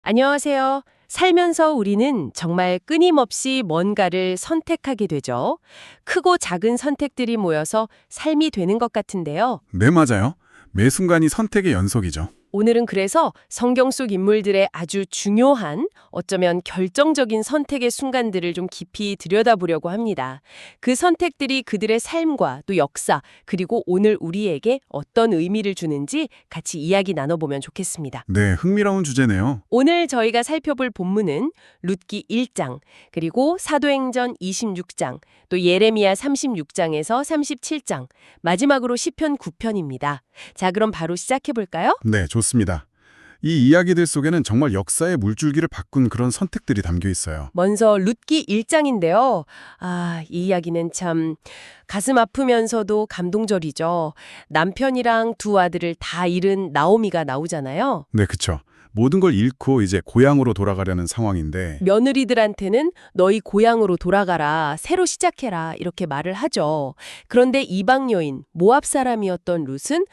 안녕하세요. 살면서 우리는 정말 끊임없이 뭔가를 선택하게 되죠. 크고 작은 선택들이 모여서 삶이 되는 것 같은데요. 네, 맞아요. 매 순간이 선택의 연속이죠. 오늘은 그래서 성경 속 인물들의 아주 중요한, 어쩌면 결정적인 선택의 순간들을 좀 깊이 들여다보려고 합니다. 그 선택들이 그들의 삶과 또 역사, 그리고 오늘 우리에게 어떤 의미를 주는지 같이 이야기 나눠보면 좋겠습니다. 네, 흥미로운 주제네요. 오늘 저희가 살펴볼 본문은 룻기 1장, 그리고 사도행전 26장, 또 예레미야 36장에서 37장, 마지막으로 시편 9편입니다. 자, 그럼 바로 시작해 볼까요? 네, 좋습니다. 이 이야기들 속에는 정말 역사의 물줄기를 바꾼 그런 선택들이 담겨 있어요. 먼저 룻기 1장인데요. 이 이야기는 참 가슴 아프면서도 감동적이죠. 남편이랑 두 아들을 다 잃은 나오미가 나오잖아요. 네, 그쵸. 모든 걸 잃고 이제 고향으로 돌아가려는 상황인데 며느리들한테는 너희 고향으로 돌아가라, 새로 시작해라 이렇게 말을 하죠. 그런데 이방 여인, 모압 사람이었던 룻은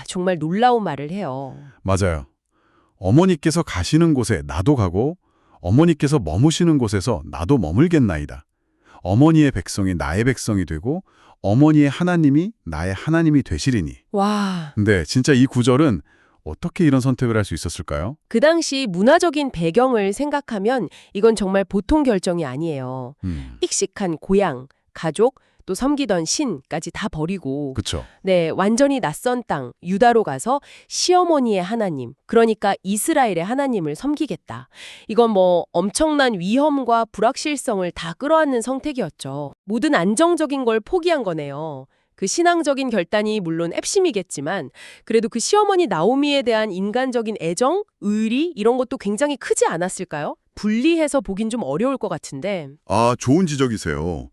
정말 놀라운 말을 해요. 맞아요. 어머니께서 가시는 곳에 나도 가고 어머니께서 머무시는 곳에서 나도 머물겠나이다. 어머니의 백성이 나의 백성이 되고 어머니의 하나님이 나의 하나님이 되시리니. 와, 근데 진짜 이 구절은 어떻게 이런 선택을 할 수 있었을까요? 그 당시 문화적인 배경을 생각하면 이건 정말 보통 결정이 아니에요. 익숙한 고향, 가족, 또 섬기던 신까지 다 버리고 그쵸. 네, 완전히 낯선 땅, 유다로 가서 시어머니의 하나님, 그러니까 이스라엘의 하나님을 섬기겠다. 이건 뭐 엄청난 위험과 불확실성을 다 끌어안는 선택이었죠. 모든 안정적인 걸 포기한 거네요. 그 신앙적인 결단이 물론 핵심이겠지만 그래도 그 시어머니 나오미에 대한 인간적인 애정, 의리 이런 것도 굉장히 크지 않았을까요? 분리해서 보긴 좀 어려울 것 같은데. 좋은 지적이세요.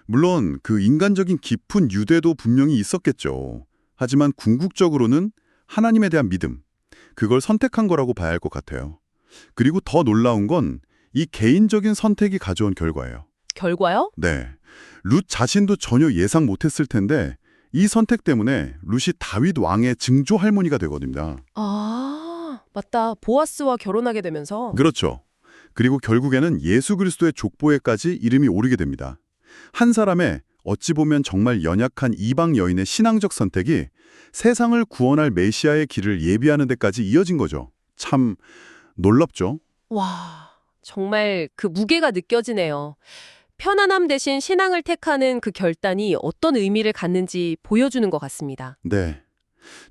물론 그 인간적인 깊은 유대도 분명히 있었겠죠. 하지만 궁극적으로는 하나님에 대한 믿음, 그걸 선택한 거라고 봐야 할 것 같아요. 그리고 더 놀라운 건 이 개인적인 선택이 가져온 결과예요. 결과요? 네. 룻 자신도 전혀 예상 못했을 텐데 이 선택 때문에 룻이 다윗 왕의 증조 할머니가 되거든요. 맞다. 보아스와 결혼하게 되면서. 그렇죠. 그리고 결국에는 예수 그리스도의 족보에까지 이름이 오르게 됩니다. 한 사람의 어찌 보면 정말 연약한 이방 여인의 신앙적 선택이 세상을 구원할 메시아의 길을 예비하는 데까지 이어진 거죠. 참 놀랍죠? 와, 정말 그 무게가 느껴지네요. 편안함 대신 신앙을 택하는 그 결단이 어떤 의미를 갖는지 보여주는 것 같습니다. 네.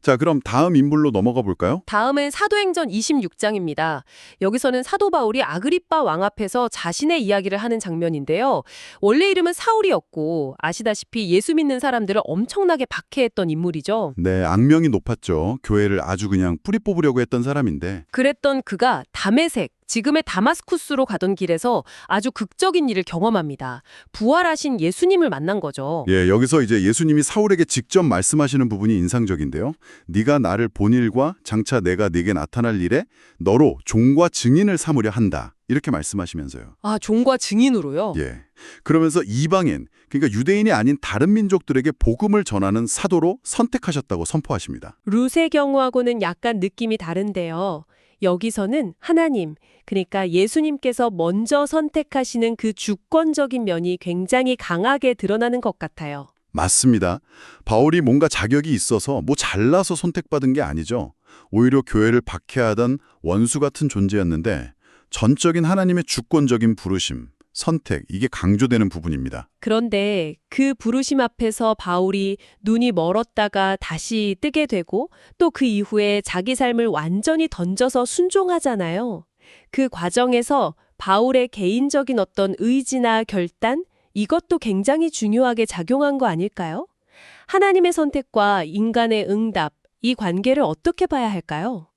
자, 그럼 다음 인물로 넘어가 볼까요? 다음은 사도행전 26장입니다. 여기서는 사도 바울이 아그리빠 왕 앞에서 자신의 이야기를 하는 장면인데요. 원래 이름은 사울이었고 아시다시피 예수 믿는 사람들을 엄청나게 박해했던 인물이죠. 네, 악명이 높았죠. 교회를 아주 그냥 뿌리 뽑으려고 했던 사람인데. 그랬던 그가 다메섹, 지금의 다마스쿠스로 가던 길에서 아주 극적인 일을 경험합니다. 부활하신 예수님을 만난 거죠. 예, 여기서 이제 예수님이 사울에게 직접 말씀하시는 부분이 인상적인데요. 네가 나를 본 일과 장차 내가 네게 나타날 일에 너로 종과 증인을 삼으려 한다. 이렇게 말씀하시면서요. 종과 증인으로요? 예. 그러면서 이방인, 그러니까 유대인이 아닌 다른 민족들에게 복음을 전하는 사도로 선택하셨다고 선포하십니다. 룻의 경우하고는 약간 느낌이 다른데요. 여기서는 하나님, 그러니까 예수님께서 먼저 선택하시는 그 주권적인 면이 굉장히 강하게 드러나는 것 같아요. 맞습니다. 바울이 뭔가 자격이 있어서 잘나서 선택받은 게 아니죠. 오히려 교회를 박해하던 원수 같은 존재였는데 전적인 하나님의 주권적인 부르심, 선택, 이게 강조되는 부분입니다. 그런데 그 부르심 앞에서 바울이 눈이 멀었다가 다시 뜨게 되고 또 그 이후에 자기 삶을 완전히 던져서 순종하잖아요. 그 과정에서 바울의 개인적인 어떤 의지나 결단, 이것도 굉장히 중요하게 작용한 거 아닐까요? 하나님의 선택과 인간의 응답, 이 관계를 어떻게 봐야 할까요?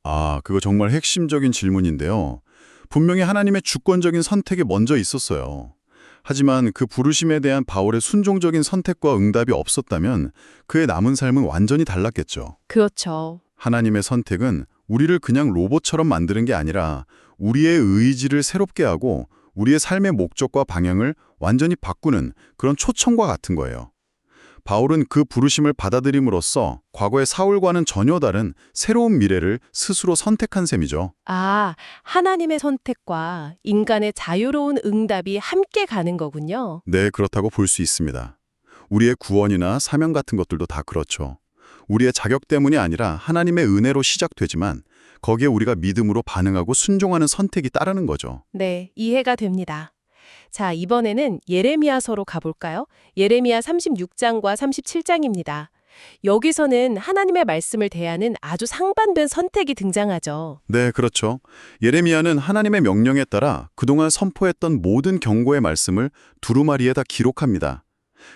그거 정말 핵심적인 질문인데요. 분명히 하나님의 주권적인 선택이 먼저 있었어요. 하지만 그 부르심에 대한 바울의 순종적인 선택과 응답이 없었다면 그의 남은 삶은 완전히 달랐겠죠. 그렇죠. 하나님의 선택은 우리를 그냥 로봇처럼 만드는 게 아니라 우리의 의지를 새롭게 하고 우리의 삶의 목적과 방향을 완전히 바꾸는 그런 초청과 같은 거예요. 바울은 그 부르심을 받아들임으로써 과거의 사울과는 전혀 다른 새로운 미래를 스스로 선택한 셈이죠. 아, 하나님의 선택과 인간의 자유로운 응답이 함께 가는 거군요. 네, 그렇다고 볼 수 있습니다. 우리의 구원이나 사명 같은 것들도 다 그렇죠. 우리의 자격 때문이 아니라 하나님의 은혜로 시작되지만 거기에 우리가 믿음으로 반응하고 순종하는 선택이 따르는 거죠. 네, 이해가 됩니다. 자, 이번에는 예레미야서로 가볼까요? 예레미야 36장과 37장입니다. 여기서는 하나님의 말씀을 대하는 아주 상반된 선택이 등장하죠. 네, 그렇죠. 예레미야는 하나님의 명령에 따라 그동안 선포했던 모든 경고의 말씀을 두루마리에다 기록합니다.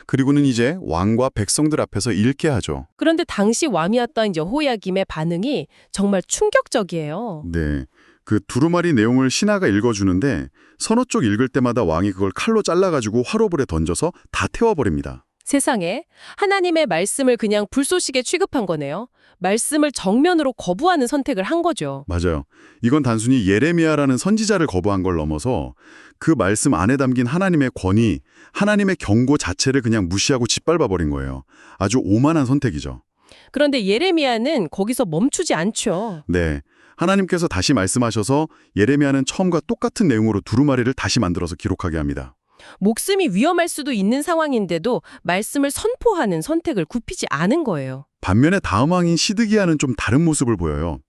그리고는 이제 왕과 백성들 앞에서 읽게 하죠. 그런데 당시 왕이었던 여호야김의 반응이 정말 충격적이에요. 네, 그 두루마리 내용을 신하가 읽어주는데 서너 쪽 읽을 때마다 왕이 그걸 칼로 잘라가지고 화로불에 던져서 다 태워버립니다. 세상에 하나님의 말씀을 그냥 불쏘시개 취급한 거네요. 말씀을 정면으로 거부하는 선택을 한 거죠. 맞아요. 이건 단순히 예레미야라는 선지자를 거부한 걸 넘어서 그 말씀 안에 담긴 하나님의 권위, 하나님의 경고 자체를 그냥 무시하고 짓밟아버린 거예요. 아주 오만한 선택이죠. 그런데 예레미야는 거기서 멈추지 않죠. 네, 하나님께서 다시 말씀하셔서 예레미야는 처음과 똑같은 내용으로 두루마리를 다시 만들어서 기록하게 합니다. 목숨이 위험할 수도 있는 상황인데도 말씀을 선포하는 선택을 굽히지 않은 거예요. 반면에 다음 왕인 시드기야는 좀 다른 모습을 보여요.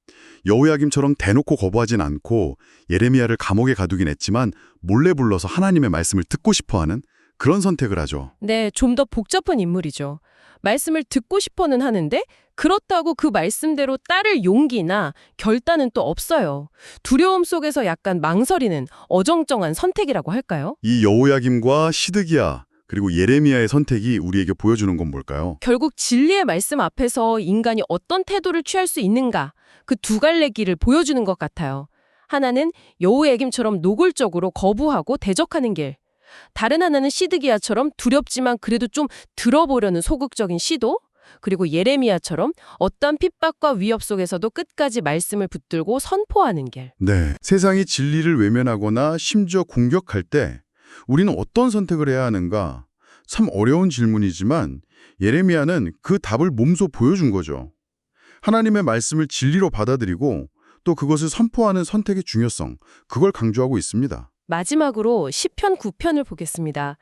여호야김처럼 대놓고 거부하진 않고 예레미야를 감옥에 가두긴 했지만 몰래 불러서 하나님의 말씀을 듣고 싶어하는 그런 선택을 하죠. 네, 좀 더 복잡한 인물이죠. 말씀을 듣고 싶어는 하는데 그렇다고 그 말씀대로 따를 용기나 결단은 또 없어요. 두려움 속에서 약간 망설이는 어정쩡한 선택이라고 할까요? 이 여호야김과 시드기야 그리고 예레미야의 선택이 우리에게 보여주는 건 뭘까요? 결국 진리의 말씀 앞에서 인간이 어떤 태도를 취할 수 있는가, 그 두 갈래 길을 보여주는 것 같아요. 하나는 여호야김처럼 노골적으로 거부하고 대적하는 길. 다른 하나는 시드기야처럼 두렵지만 그래도 좀 들어보려는 소극적인 시도? 그리고 예레미야처럼 어떤 핍박과 위협 속에서도 끝까지 말씀을 붙들고 선포하는 길. 네, 세상이 진리를 외면하거나 심지어 공격할 때 우리는 어떤 선택을 해야 하는가? 참 어려운 질문이지만 예레미야는 그 답을 몸소 보여준 거죠. 하나님의 말씀을 진리로 받아들이고 또 그것을 선포하는 선택의 중요성, 그걸 강조하고 있습니다. 마지막으로 시편 9편을 보겠습니다.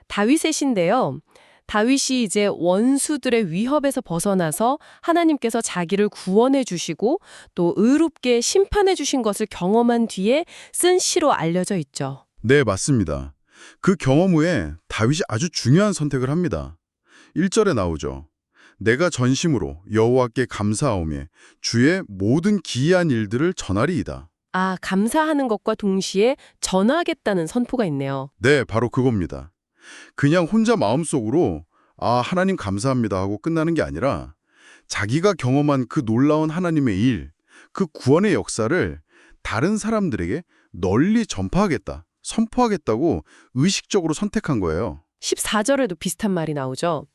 다윗의 시인데요. 다윗이 이제 원수들의 위협에서 벗어나서 하나님께서 자기를 구원해 주시고 또 의롭게 심판해 주신 것을 경험한 뒤에 쓴 시로 알려져 있죠. 네, 맞습니다. 그 경험 후에 다윗이 아주 중요한 선택을 합니다. 1절에 나오죠. 내가 전심으로 여호와께 감사하오며 주의 모든 기이한 일들을 전하리이다. 아, 감사하는 것과 동시에 전하겠다는 선포가 있네요. 네, 바로 그겁니다. 그냥 혼자 마음속으로 아, 하나님 감사합니다 하고 끝나는 게 아니라 자기가 경험한 그 놀라운 하나님의 일, 그 구원의 역사를 다른 사람들에게 널리 전파하겠다, 선포하겠다고 의식적으로 선택한 거예요. 14절에도 비슷한 말이 나오죠.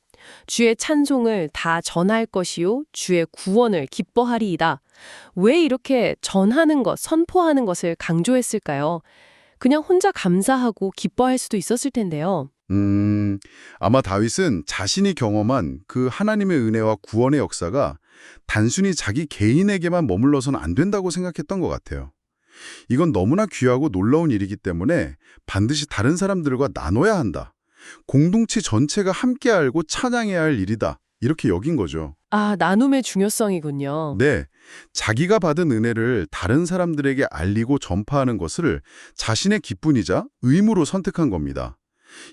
주의 찬송을 다 전할 것이요 주의 구원을 기뻐하리이다. 왜 이렇게 전하는 것, 선포하는 것을 강조했을까요? 그냥 혼자 감사하고 기뻐할 수도 있었을 텐데요. 아마 다윗은 자신이 경험한 그 하나님의 은혜와 구원의 역사가 단순히 자기 개인에게만 머물러서는 안 된다고 생각했던 것 같아요. 이건 너무나 귀하고 놀라운 일이기 때문에 반드시 다른 사람들과 나눠야 한다. 공동체 전체가 함께 알고 찬양해야 할 일이다. 이렇게 여긴 거죠. 아, 나눔의 중요성이군요. 네, 자기가 받은 은혜를 다른 사람들에게 알리고 전파하는 것을 자신의 기쁨이자 의무로 선택한 겁니다.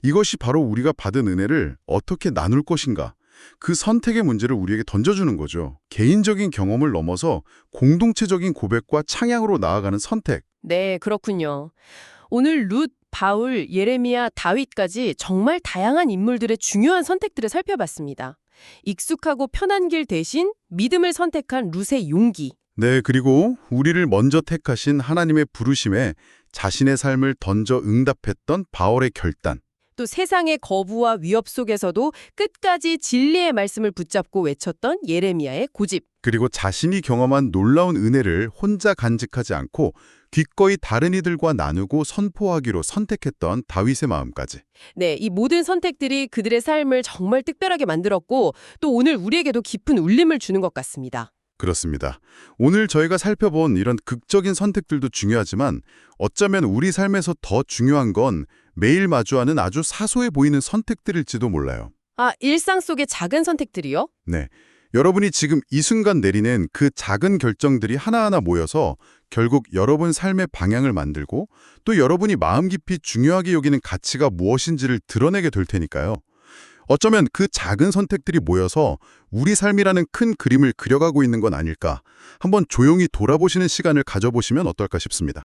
이것이 바로 우리가 받은 은혜를 어떻게 나눌 것인가, 그 선택의 문제를 우리에게 던져주는 거죠. 개인적인 경험을 넘어서 공동체적인 고백과 찬양으로 나아가는 선택. 네, 그렇군요. 오늘 룻, 바울, 예레미야, 다윗까지 정말 다양한 인물들의 중요한 선택들을 살펴봤습니다. 익숙하고 편한 길 대신 믿음을 선택한 룻의 용기. 네, 그리고 우리를 먼저 택하신 하나님의 부르심에 자신의 삶을 던져 응답했던 바울의 결단. 또 세상의 거부와 위협 속에서도 끝까지 진리의 말씀을 붙잡고 외쳤던 예레미야의 고집. 그리고 자신이 경험한 놀라운 은혜를 혼자 간직하지 않고 기꺼이 다른 이들과 나누고 선포하기로 선택했던 다윗의 마음까지. 네, 이 모든 선택들이 그들의 삶을 정말 특별하게 만들었고 또 오늘 우리에게도 깊은 울림을 주는 것 같습니다. 그렇습니다. 오늘 저희가 살펴본 이런 극적인 선택들도 중요하지만 어쩌면 우리 삶에서 더 중요한 건 매일 마주하는 아주 사소해 보이는 선택들일지도 몰라요. 아, 일상 속의 작은 선택들이요? 네. 여러분이 지금 이 순간 내리는 그 작은 결정들이 하나하나 모여서 결국 여러분 삶의 방향을 만들고 또 여러분이 마음 깊이 중요하게 여기는 가치가 무엇인지를 드러내게 될 테니까요. 어쩌면 그 작은 선택들이 모여서 우리 삶이라는 큰 그림을 그려가고 있는 건 아닐까. 한번 조용히 돌아보시는 시간을 가져보시면 어떨까 싶습니다.